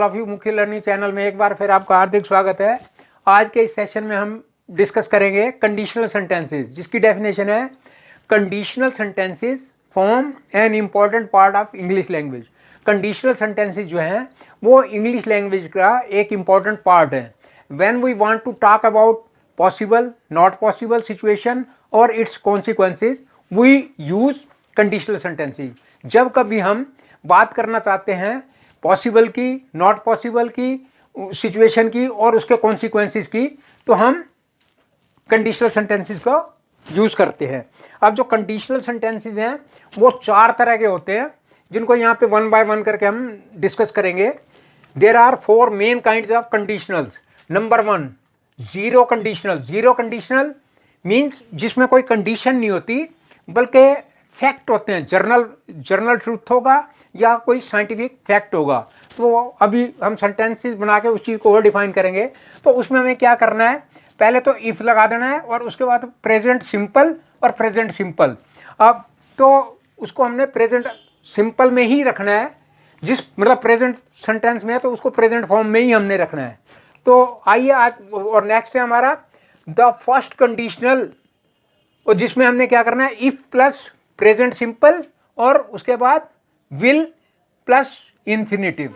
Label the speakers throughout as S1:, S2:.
S1: All of you मुख्य learning channel में एक बार फिर आपका हार्दिक स्वागत है। आज के इस सेशन में हम डिस्कस करेंगे कंडीशनल सेंटेंसेस, जिसकी डेफिनेशन है conditional sentences form an important part of English language. Conditional sentences जो हैं वो इंग्लिश लैंग्वेज का एक इम्पॉर्टेंट पार्ट है। When we want to talk about possible, not possible situation और its consequences, we use conditional sentences. जब कभी हम बात करना चाहते हैं पॉसिबल की, नॉट पॉसिबल की, सिचुएशन की और उसके कॉन्सिक्वेंसेस की, तो हम कंडीशनल सेंटेंसेस को यूज़ करते हैं। अब जो कंडीशनल सेंटेंसेस हैं वो चार तरह के होते हैं, जिनको यहाँ पे वन बाय वन करके हम डिस्कस करेंगे। There are four main kinds of conditionals. Number one, zero conditional. Zero conditional means जिसमें कोई कंडीशन नहीं होती बल्कि फैक्ट होते हैं। जर्नल ट्रूथ होगा या कोई साइंटिफिक फैक्ट होगा। तो अभी हम सेंटेंसेस बना के उस चीज़ को और डिफाइन करेंगे। तो उसमें हमें क्या करना है, पहले तो इफ़ लगा देना है और उसके बाद प्रेजेंट सिंपल और प्रेजेंट सिंपल। अब तो उसको हमने प्रेजेंट सिंपल में ही रखना है, जिस मतलब प्रेजेंट सेंटेंस में है तो उसको प्रेजेंट फॉर्म में ही हमने रखना है। तो आइए आज, और नेक्स्ट है हमारा द फर्स्ट कंडीशनल, और जिसमें हमने क्या करना है, इफ़ प्लस प्रेजेंट सिंपल और उसके बाद विल प्लस इंफिनिटिव।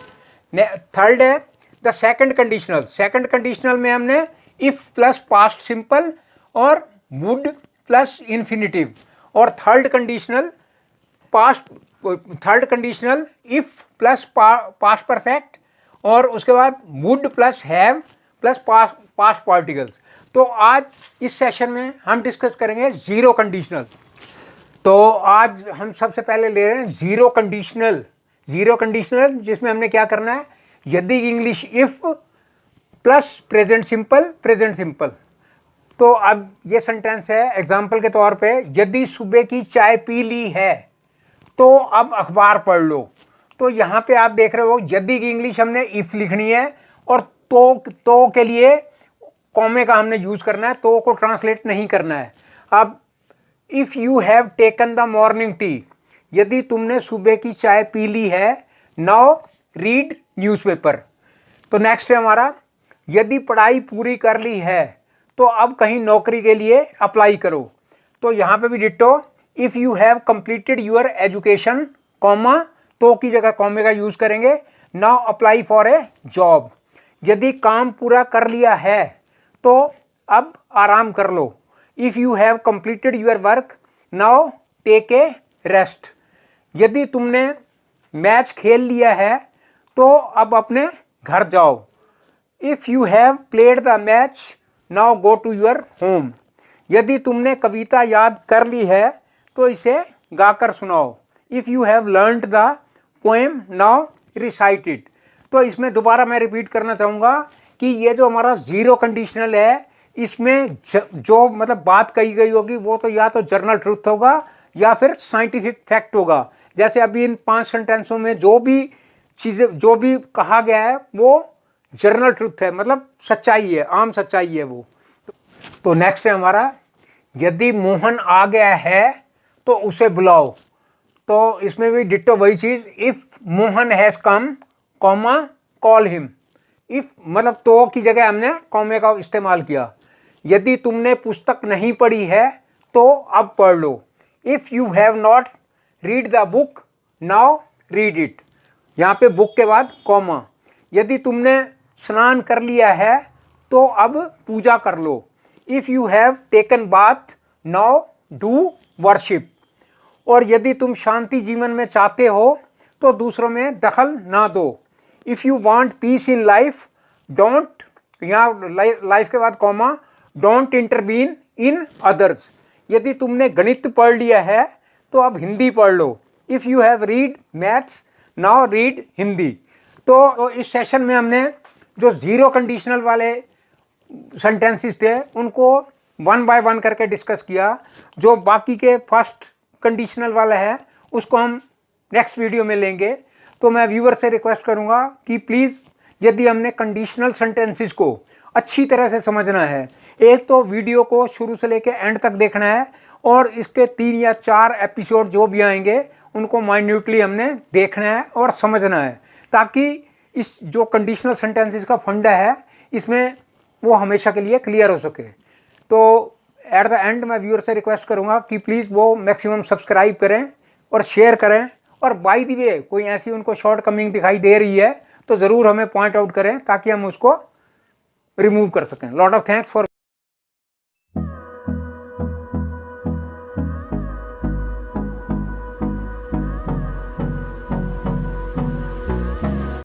S1: थर्ड है the second conditional. Second conditional में हमने इफ प्लस पास्ट सिंपल और वुड प्लस इंफिनिटिव। और third conditional if plus past perfect और उसके बाद would plus have plus past particles. तो आज इस सेशन में हम डिस्कस करेंगे जीरो कंडीशनल। तो आज हम सबसे पहले ले रहे हैं जीरो कंडीशनल। जीरो कंडीशनल जिसमें हमने क्या करना है, यदि English if plus present simple. तो अब ये सेंटेंस है एग्जाम्पल के तौर पे, यदि सुबह की चाय पी ली है तो अब अखबार पढ़ लो। तो यहाँ पे आप देख रहे हो यदि की इंग्लिश हमने इफ लिखनी है और तो के लिए कॉमे का हमने यूज करना है, तो को ट्रांसलेट नहीं करना है। अब if you have taken the morning tea, यदि तुमने सुबह की चाय पी ली है, नाउ रीड न्यूज़पेपर। तो नेक्स्ट है हमारा, यदि पढ़ाई पूरी कर ली है तो अब कहीं नौकरी के लिए अप्लाई करो। तो यहाँ पे भी ditto, if you have completed your education, comma तो की जगह कॉमे का यूज करेंगे, now apply for a job. यदि काम पूरा कर लिया है तो अब आराम कर लो। If you have completed your work, now take a rest. यदि तुमने मैच खेल लिया है तो अब अपने घर जाओ। If you have played the match, now go to your home. यदि तुमने कविता याद कर ली है तो इसे गाकर सुनाओ। If you have learned the poem, now recite it. तो इसमें दोबारा मैं रिपीट करना चाहूँगा कि ये जो हमारा जीरो कंडीशनल है, इसमें जो मतलब बात कही गई होगी वो तो या तो जर्नल ट्रूथ होगा या फिर साइंटिफिक फैक्ट होगा। जैसे अभी इन 5 सेंटेंसों में जो भी चीज़ें, जो भी कहा गया है वो जर्नल ट्रूथ है, मतलब सच्चाई है, आम सच्चाई है वो। तो नेक्स्ट है हमारा, यदि मोहन आ गया है तो उसे बुलाओ। तो इसमें भी डिट्टो वही चीज़, if Mohan has come, comma call him. If मतलब तो की जगह हमने कॉमे का इस्तेमाल किया। यदि तुमने पुस्तक नहीं पढ़ी है तो अब पढ़ लो। If you have not read the book, now read it. यहाँ पे बुक के बाद कॉमा। यदि तुमने स्नान कर लिया है तो अब पूजा कर लो। If you have taken bath, now do worship. और यदि तुम शांति जीवन में चाहते हो तो दूसरों में दखल ना दो। If you want piece in life, don't, यहाँ लाइफ के बाद comma, don't intervene in others. यदि तुमने गणित पढ़ लिया है तो अब हिंदी पढ़ लो। If you have read maths, now read Hindi. तो इस सेशन में हमने जो जीरो कंडीशनल वाले सेंटेंसेस थे उनको वन बाय वन करके डिस्कस किया। जो बाकी के फर्स्ट कंडीशनल वाला है उसको हम नेक्स्ट वीडियो में लेंगे। तो मैं व्यूअर से रिक्वेस्ट करूंगा कि प्लीज़, यदि हमने कंडीशनल सेंटेंसेस को अच्छी तरह से समझना है, एक तो वीडियो को शुरू से लेकर एंड तक देखना है और इसके 3 या 4 एपिसोड जो भी आएंगे उनको माइन्यूटली हमने देखना है और समझना है, ताकि इस जो कंडीशनल सेंटेंसेस का फंडा है इसमें वो हमेशा के लिए क्लियर हो सके। तो एट द एंड मैं व्यूअर से रिक्वेस्ट करूँगा कि प्लीज़ वो मैक्सिमम सब्सक्राइब करें और शेयर करें, और बाय द वे कोई ऐसी उनको शॉर्ट कमिंग दिखाई दे रही है तो ज़रूर हमें पॉइंट आउट करें ताकि हम उसको रिमूव कर सकें। Lot of thanks for